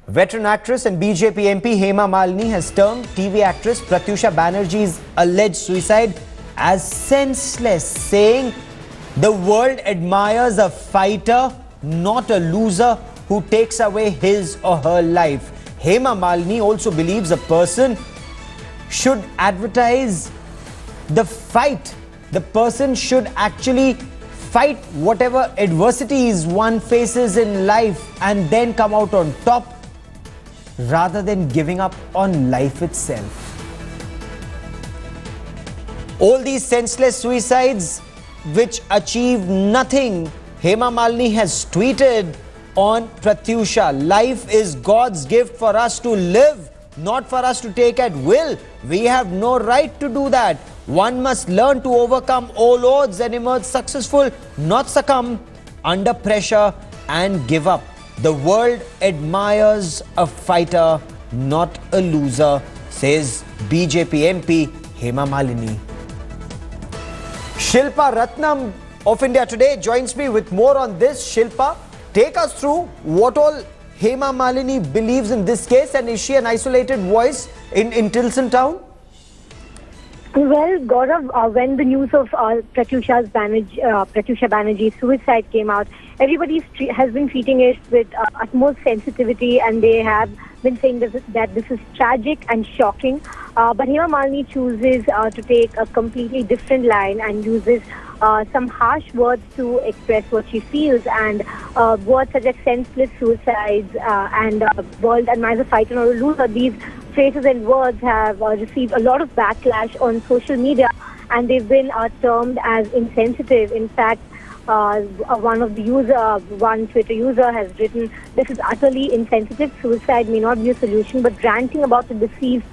Veteran actress and BJP MP Hema Malini has termed TV actress Pratyusha Banerjee's alleged suicide as senseless, saying the world admires a fighter, not a loser who takes away his or her life. Hema Malini also believes a person should advertise the fight. The person should actually fight whatever adversities one faces in life and then come out on top, rather than giving up on life itself. All these senseless suicides which achieve nothing, Hema Malini has tweeted on Pratyusha, life is God's gift for us to live, not for us to take at will. We have no right to do that. One must learn to overcome all odds and emerge successful, not succumb under pressure and give up. The world admires a fighter, not a loser, says BJP MP Hema Malini. Shilpa Ratnam of India Today joins me with more on this. Shilpa, take us through what all Hema Malini believes in this case, and is she an isolated voice in Tilson town? Well, Gaurav, when the news of Pratyusha Banerjee's suicide came out, everybody has been treating it with utmost sensitivity, and they have been saying that this is tragic and shocking. But Hema Malini chooses to take a completely different line and uses some harsh words to express what she feels, and words such as senseless suicides and world admires a fighter or a loser. These phrases and words have received a lot of backlash on social media, and they've been termed as insensitive. In fact, one Twitter user has written, "This is utterly insensitive. Suicide may not be a solution, but ranting about the deceased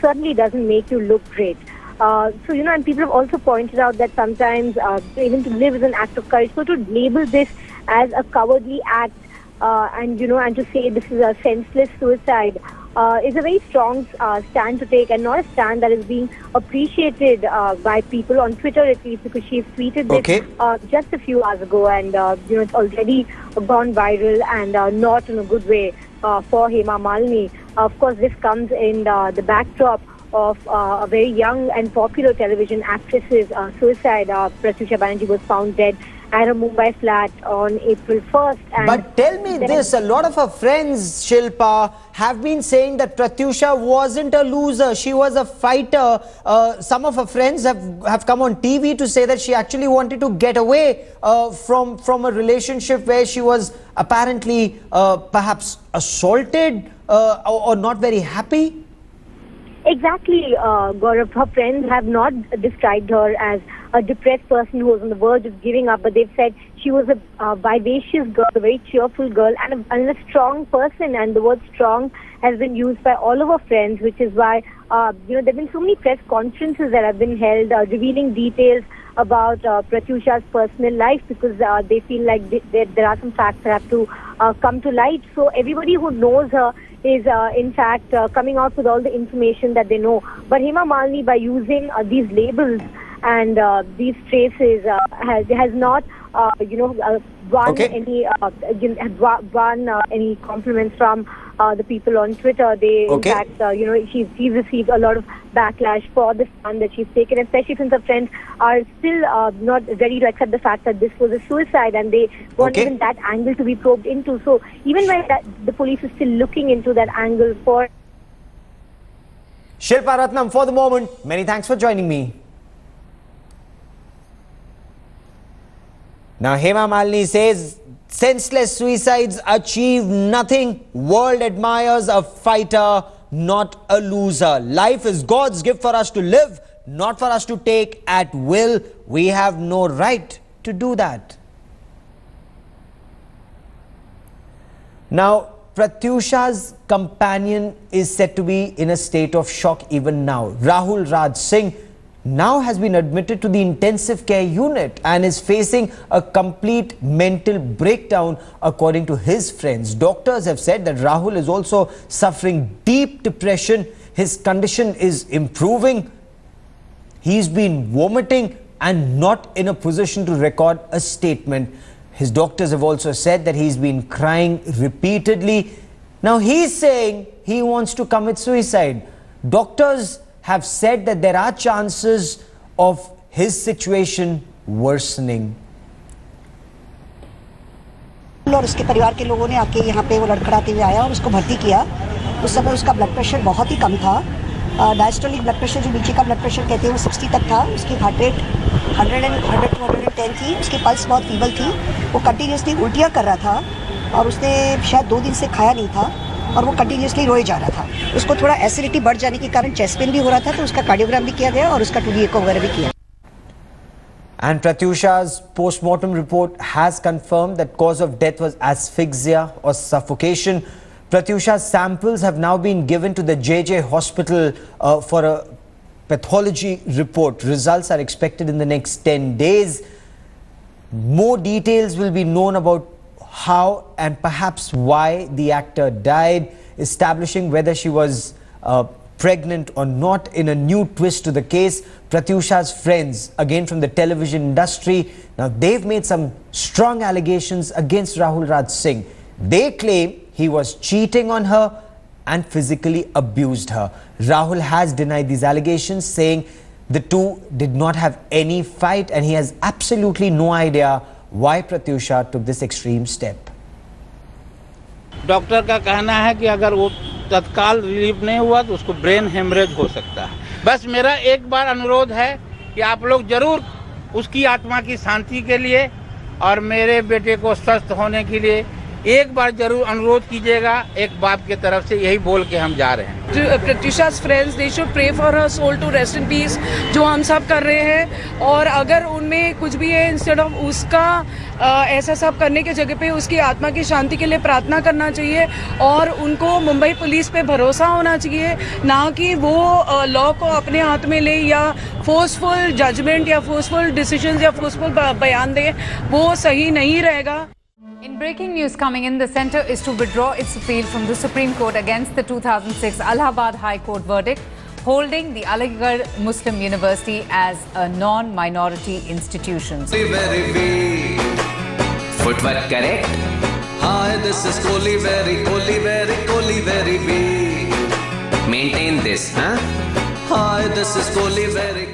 certainly doesn't make you look great." And people have also pointed out that sometimes even to live is an act of courage. So to label this as a cowardly act and to say this is a senseless suicide is a very strong stand to take, and not a stand that is being appreciated by people on Twitter, at least, because she's tweeted this just a few hours ago, and it's already gone viral and not in a good way for Hema Malini. Of course, this comes in the backdrop of a very young and popular television actress's suicide. Pratyusha Banerjee was found dead at a Mumbai flat on April 1st. But tell me this, a lot of her friends, Shilpa, have been saying that Pratyusha wasn't a loser, she was a fighter. Some of her friends have come on TV to say that she actually wanted to get away from a relationship where she was apparently perhaps assaulted or not very happy. Exactly, Gaurav. Her friends have not described her as a depressed person who was on the verge of giving up, but they've said she was a vivacious girl, a very cheerful girl, and a strong person. And the word strong has been used by all of her friends, which is why there have been so many press conferences that have been held revealing details about Pratyusha's personal life, because they feel like there are some facts that have to come to light. So everybody who knows her is in fact coming out with all the information that they know. But Hema Malini, by using these labels and these traces, has not won any compliments from the people on Twitter. They in fact she's received a lot of backlash for the stand that she's taken, especially since her friends are still not ready to accept the fact that this was a suicide, and they want even that angle to be probed into. So even when the police is still looking into that angle for... Shilpa Ratnam, for the moment, many thanks for joining me. Now, Hema Malini says senseless suicides achieve nothing. World admires a fighter, not a loser. Life is God's gift for us to live, not for us to take at will. We have no right to do that. Now, Pratyusha's companion is said to be in a state of shock even now. Rahul Raj Singh now has been admitted to the intensive care unit and is facing a complete mental breakdown, according to his friends. Doctors have said that Rahul is also suffering deep depression. His condition is improving. He's been vomiting and not in a position to record a statement. His doctors have also said that he's been crying repeatedly. Now he's saying he wants to commit suicide. Doctors have said that there are chances of his situation worsening. और उसके परिवार के लोगों ने आके यहाँ पे वो लड़खड़ाते हुए आया और उसको भर्ती किया। उस समय उसका ब्लड प्रेशर बहुत ही कम था। डायस्टोलिक ब्लड प्रेशर, जो नीचे का ब्लड प्रेशर कहते हैं, वो 60 तक था। उसकी हार्ट रेट 100 to 110 थी। उसकी पल्स बहुत फीबल थी। वो कंटिन्यूसली उल्टियाँ कर रहा था और उसने शायद 2 दिन से खाया नहीं था और वो कंटिन्यूसली रोए जा रहा था। उसको थोड़ा एसिडिटी बढ़ जाने के कारण चेस्ट पेन भी हो रहा था, तो उसका कार्डियोग्राम भी किया गया और उसका 2D एको वगैरह भी किया। And Pratyusha's post-mortem report has confirmed that cause of death was asphyxia or suffocation. Pratyusha's samples have now been given to the JJ hospital for a pathology report. Results are expected in the next 10 days. More details will be known about how and perhaps why the actor died, establishing whether she was pregnant or not. In a new twist to the case, Pratyusha's friends, again from the television industry, now they've made some strong allegations against Rahul Raj Singh. They claim he was cheating on her and physically abused her. Rahul has denied these allegations, saying the two did not have any fight and he has absolutely no idea why Pratyusha took this extreme step. Doctor का कहना है कि अगर वो तत्काल relief नहीं हुआ तो उसको ब्रेन हेमरेज हो सकता है। बस मेरा एक बार अनुरोध है कि आप लोग जरूर उसकी आत्मा की शांति के लिए और मेरे बेटे को स्वस्थ होने के लिए एक बार जरूर अनुरोध कीजिएगा। एक बाप की तरफ से यही बोल के हम जा रहे हैं। Pratyusha's friends, they should pray for her soul to rest in peace, जो हम सब कर रहे हैं। और अगर उनमें कुछ भी है, इंस्टेड ऑफ उसका ऐसा सब करने के जगह पे उसकी आत्मा की शांति के लिए प्रार्थना करना चाहिए और उनको मुंबई पुलिस पे भरोसा होना चाहिए, ना कि वो लॉ को अपने हाथ में ले या फोर्सफुल जजमेंट या फोर्सफुल डिसीजंस या फोर्सफुल बयान दे। वो सही नहीं रहेगा। In breaking news coming in, the centre is to withdraw its appeal from the Supreme Court against the 2006 Allahabad High Court verdict, holding the Aligarh Muslim University as a non-minority institution. Very weak. Footwork correct? Hi, this is Kohli, very weak. Maintain this, huh? Hi, this is Kohli, very